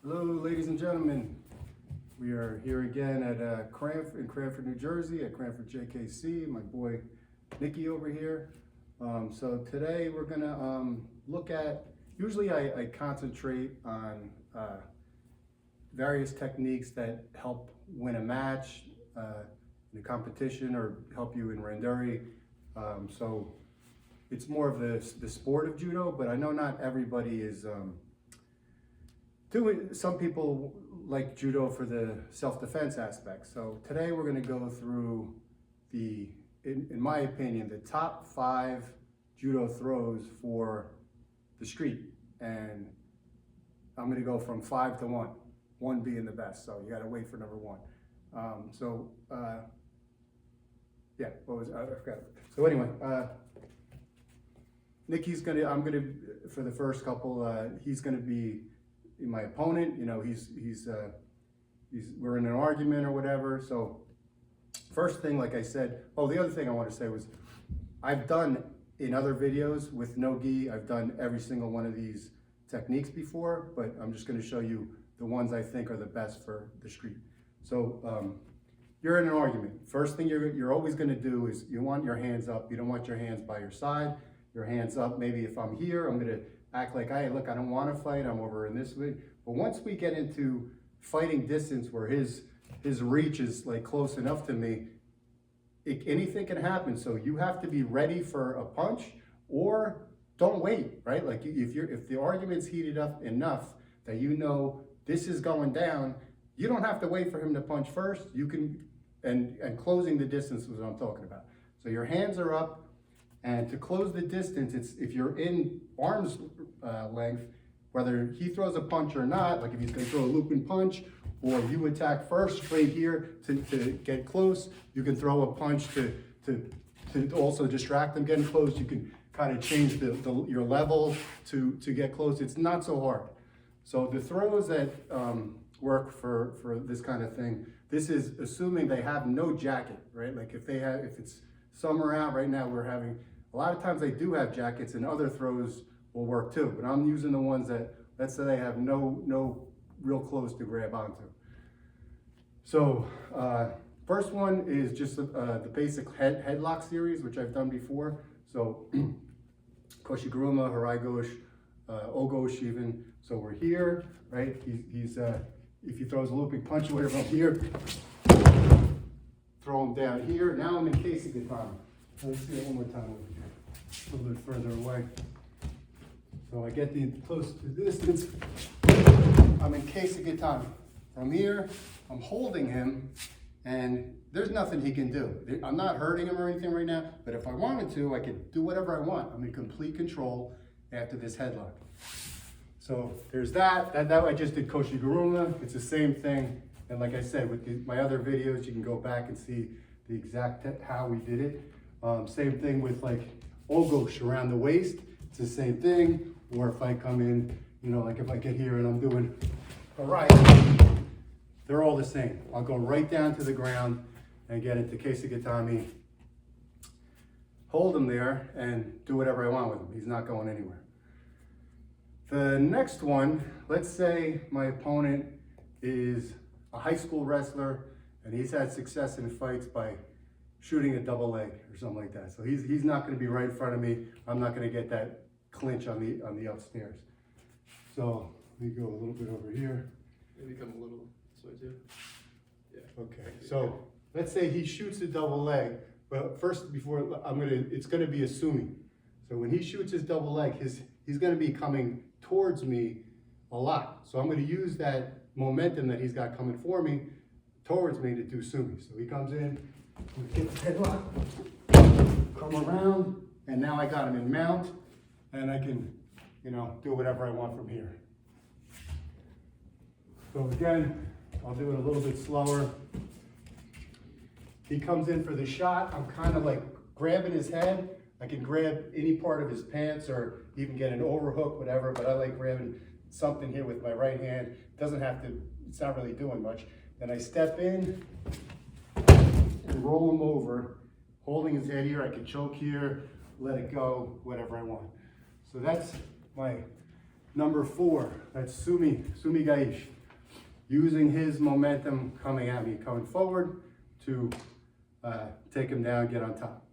Hello, ladies and gentlemen. We are here again at in Cranford, New Jersey, at Cranford JKC. My boy Nicky over here. So today we're gonna look at. Usually, I concentrate on various techniques that help win a match in a competition or help you in randori. So it's more of the sport of judo, but I know not everybody is. Some people like judo for the self-defense aspect. So today we're going to go through in my opinion, the top 5 judo throws for the street. And I'm going to go from 5 to 1, 1 being the best. So you got to wait for number 1. Yeah, what was I forgot. So anyway, Nicky's I'm gonna for the first couple. He's gonna be my opponent. You know, we're in an argument or whatever. So first thing, like I said, the other thing I want to say was I've done in other videos with no gi, I've done every single one of these techniques before, but I'm just going to show you the ones I think are the best for the street. So you're in an argument. First thing you're always going to do is you want your hands up. You don't want your hands by your side. Your hands up. Maybe if I'm here, I'm going to act like, hey, look, I don't want to fight. I'm over in this way. But once we get into fighting distance where his reach is like close enough to me, anything can happen. So you have to be ready for a punch or don't wait, right? Like if the argument's heated up enough that you know this is going down, you don't have to wait for him to punch first. You can, and closing the distance is what I'm talking about. So your hands are up, and to close the distance, it's if you're in arm's length, whether he throws a punch or not, like if he's gonna throw a looping punch, or you attack first straight here to get close, you can throw a punch to also distract them getting close. You can kind of change your level to get close. It's not so hard. So the throws that work for this kind of thing, this is assuming they have no jacket, right? Like if it's summer out right now, we're having, a lot of times they do have jackets and other throws will work too, but I'm using the ones that, let's say they have no real clothes to grab onto. So first one is just the basic headlock series, which I've done before. So Koshiguruma, Haraigoshi, Ogoshi even. So we're here, right? He's if he throws a looping punch or whatever, I'm here. Throw him down here. Now I'm in Keisagatame. Let's see it one more time over here. A little bit further away. So I get the close to distance. I'm in Keisagatame. From here, I'm holding him, and there's nothing he can do. I'm not hurting him or anything right now, but if I wanted to, I could do whatever I want. I'm in complete control after this headlock. So there's that I just did Koshiguruma. It's the same thing. And like I said, with my other videos, you can go back and see the exact how we did it. Same thing with like Ogoshi around the waist. It's the same thing. Or if I come in, you know, like if I get here and I'm doing a right, they're all the same. I'll go right down to the ground and get into Keisagatame, hold him there, and do whatever I want with him. He's not going anywhere. The next one, let's say my opponent is a high school wrestler and he's had success in fights by shooting a double leg or something like that. So he's not going to be right in front of me. I'm not going to get that clinch on the upstairs. So let me go a little bit over here. Maybe come a little this way too. Yeah. Okay. So let's say he shoots a double leg, but first it's going to be assuming. So when he shoots his double leg, he's going to be coming towards me a lot. So I'm going to use that momentum that he's got coming for me towards me to do sumi. So he comes in, we get the headlock, come around, and now I got him in mount, and I can, you know, do whatever I want from here. So again, I'll do it a little bit slower. He comes in for the shot. I'm kind of like grabbing his head. I can grab any part of his pants or even get an overhook, whatever, but I like grabbing something here with my right hand. Doesn't have to, it's not really doing much. Then I step in and roll him over, holding his head here. I can choke here, let it go, whatever I want. So that's my Number 4, that's Sumigaishi. Using his momentum coming at me, coming forward to take him down, get on top.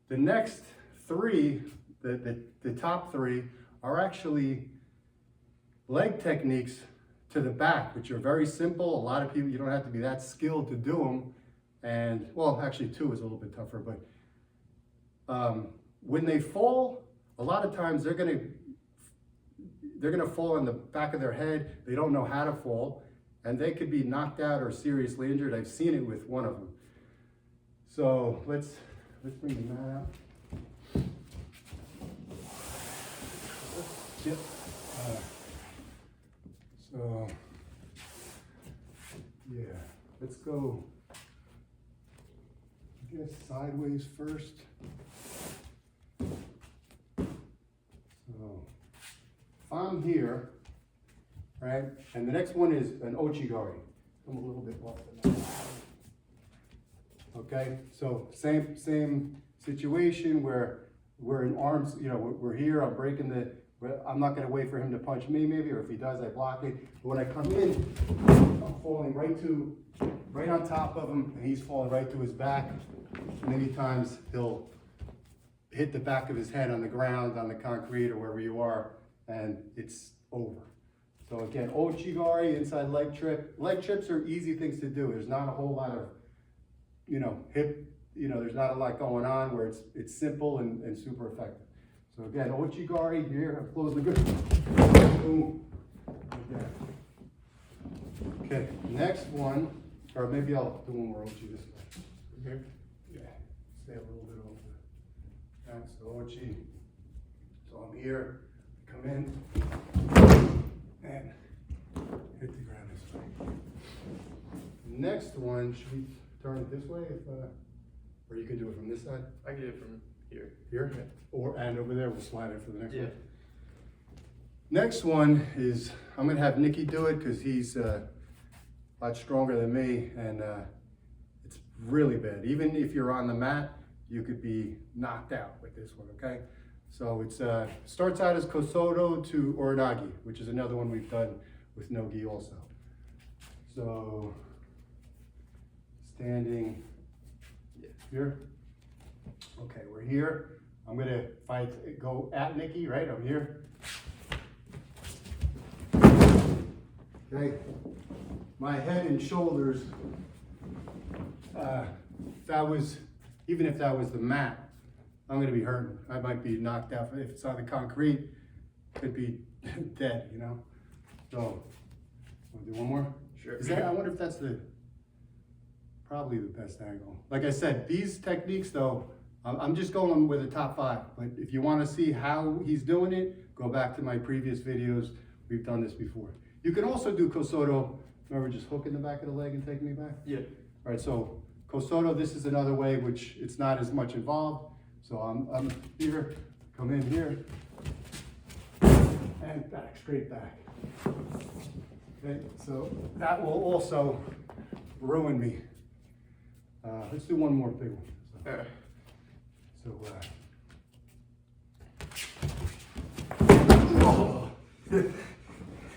The next 3, the top 3 are actually leg techniques to the back, which are very simple. A lot of people, you don't have to be that skilled to do them. And well, actually 2 is a little bit tougher, but when they fall, a lot of times they're gonna fall on the back of their head. They don't know how to fall, and they could be knocked out or seriously injured. I've seen it with one of them. So let's bring the mat out. Yep. So yeah, let's go, I guess, sideways first. So if I'm here, right, and the next one is an Ouchigari. Come a little bit off the mat. Okay, so same situation where we're in arms, you know, we're here, I'm breaking I'm not gonna wait for him to punch me maybe, or if he does, I block it. But when I come in, I'm falling right on top of him, and he's falling right to his back. Many times he'll hit the back of his head on the ground, on the concrete, or wherever you are, and it's over. So again, Ouchigari, inside leg trip. Leg trips are easy things to do. There's not a whole lot of, you know, there's not a lot going on, where it's simple and super effective. So again, Ouchigari here, I'm closing the good. Boom. Like that. Okay, next one, or maybe I'll do one more Ouchi this way. Here? Yeah, stay a little bit over. That's the Ouchi. So I'm here, come in, and hit the ground this way. Next one, should we turn it this way, or you can do it from this side? I can do it from here. Here? And over there, we'll slide it for the next Yeah. one. Next one is, I'm gonna have Nicky do it because he's a lot stronger than me, and it's really bad. Even if you're on the mat, you could be knocked out with this one, okay? So it's starts out as Kosoto to Oranagi, which is another one we've done with no gi also. So standing here. Okay, we're here. I'm gonna, if I go at Nicky, right, I'm here. Okay, my head and shoulders, even if that was the mat, I'm gonna be hurting. I might be knocked out. If it's on the concrete, could be dead, you know? So, wanna do one more? Sure. I wonder if that's probably the best angle. Like I said, these techniques though, I'm just going with the top 5. But if you wanna see how he's doing it, go back to my previous videos. We've done this before. You can also do Kosoto. Remember just hooking the back of the leg and taking me back? Yeah. All right, so Kosoto, this is another way which it's not as much involved. So I'm here, come in here, and back, straight back. Okay, so that will also ruin me. Let's do one more big one. All right. So,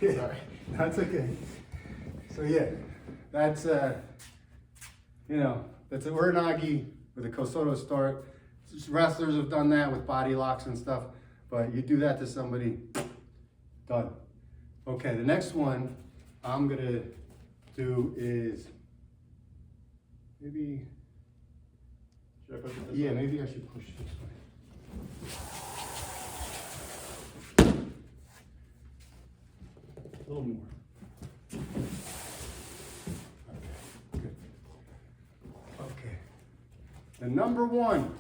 yeah, Sorry. that's okay. So yeah, that's that's an Uranagi with a Kosoto start. Wrestlers have done that with body locks and stuff, but you do that to somebody, done. Okay, the next one I'm gonna do is maybe. Should I push it this Yeah, way? maybe I should push this way. A little more. Okay, good. Okay. The number 1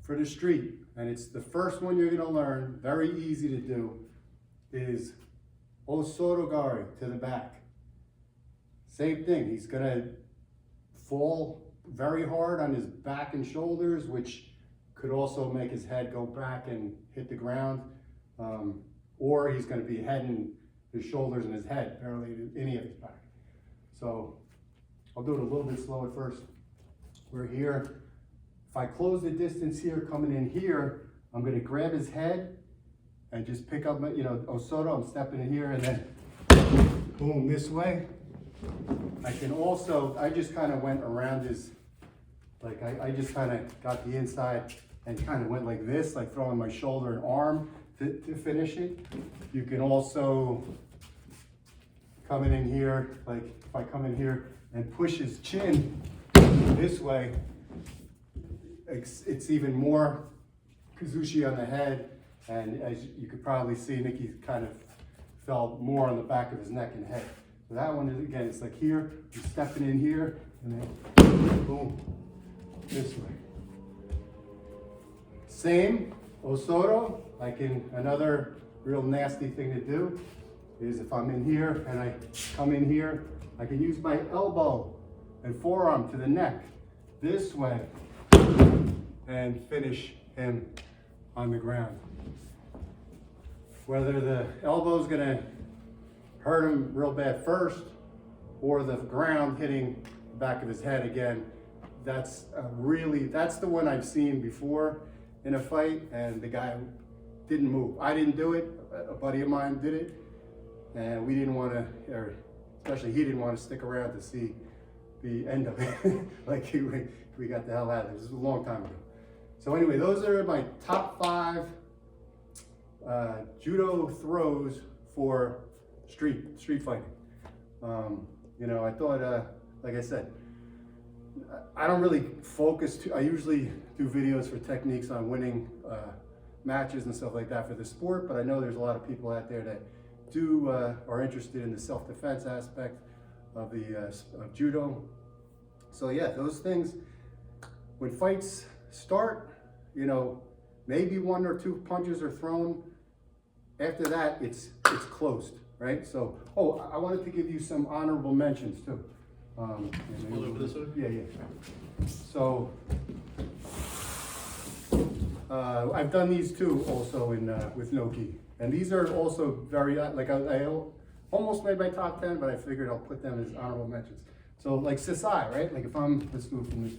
for the street, and it's the first one you're gonna learn, very easy to do, is Osorogari to the back. Same thing, he's gonna fall very hard on his back and shoulders, which could also make his head go back and hit the ground. Or he's gonna be heading his shoulders and his head, barely any of his back. So I'll do it a little bit slow at first. We're here. If I close the distance here, coming in here, I'm gonna grab his head and just pick up, you know, Osoto, I'm stepping in here and then boom, this way. I can also, I just kind of went around his, like I just kind of got the inside and kind of went like this, like throwing my shoulder and arm to finish it. You can also come in here, like if I come in here and push his chin this way, it's even more Kazushi on the head. And as you could probably see, Nicky kind of fell more on the back of his neck and head. So that one is, again, it's like here, you're stepping in here, and then boom, this way. Same, Osoto, another real nasty thing to do is if I'm in here and I come in here, I can use my elbow and forearm to the neck this way and finish him on the ground. Whether the elbow's gonna hurt him real bad first or the ground hitting the back of his head again, that's the one I've seen before in a fight, and the guy didn't move. I didn't do it, a buddy of mine did it, and we didn't want to, or especially he didn't want to stick around to see the end of it. Like we got the hell out of it. This was a long time ago. So anyway, those are my top 5 judo throws for street fighting. You know, I thought, like I said, I don't really focus I usually do videos for techniques on winning matches and stuff like that for the sport, but I know there's a lot of people out there that are interested in the self-defense aspect of of judo. So yeah, those things, when fights start, you know, maybe 1 or 2 punches are thrown. After that, it's closed, right? So, I wanted to give you some honorable mentions too. Hold over this way? Yeah. So, I've done these too also with no gi. And these are also very, like I almost made my top 10, but I figured I'll put them as honorable mentions. So like Sasai, right? Like if let's move from this.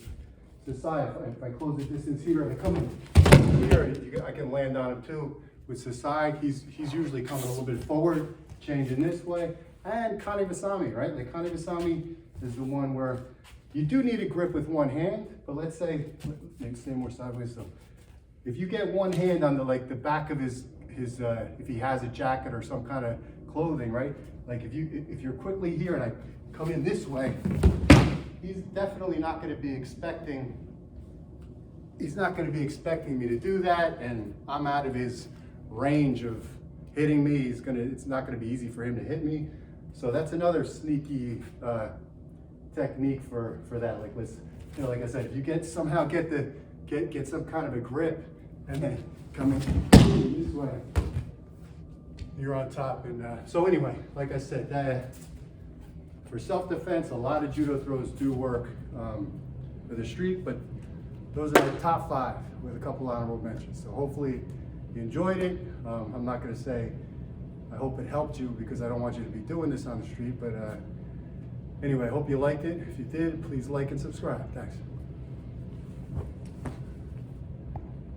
Sasai, if I close the distance here and I come in here, I can land on him too. With Sasai, he's usually coming a little bit forward, changing this way. And Kanebasami, right? Like Kanebasami is the one where you do need a grip with one hand, but let's say, stay more sideways. So if you get one hand on the back of his if he has a jacket or some kind of clothing, right? Like if you're quickly here and I come in this way, he's definitely not going to be expecting. He's not going to be expecting me to do that, and I'm out of his range of hitting me. It's not going to be easy for him to hit me. So that's another sneaky technique for that. Like like I said, if you somehow get some kind of a grip and then come in this way, you're on top. And so anyway, like I said, for self-defense, a lot of judo throws do work for the street, but those are the top 5 with a couple honorable mentions. So hopefully you enjoyed it. I'm not going to say I hope it helped you because I don't want you to be doing this on the street, but anyway, I hope you liked it. If you did, please like and subscribe. Thanks.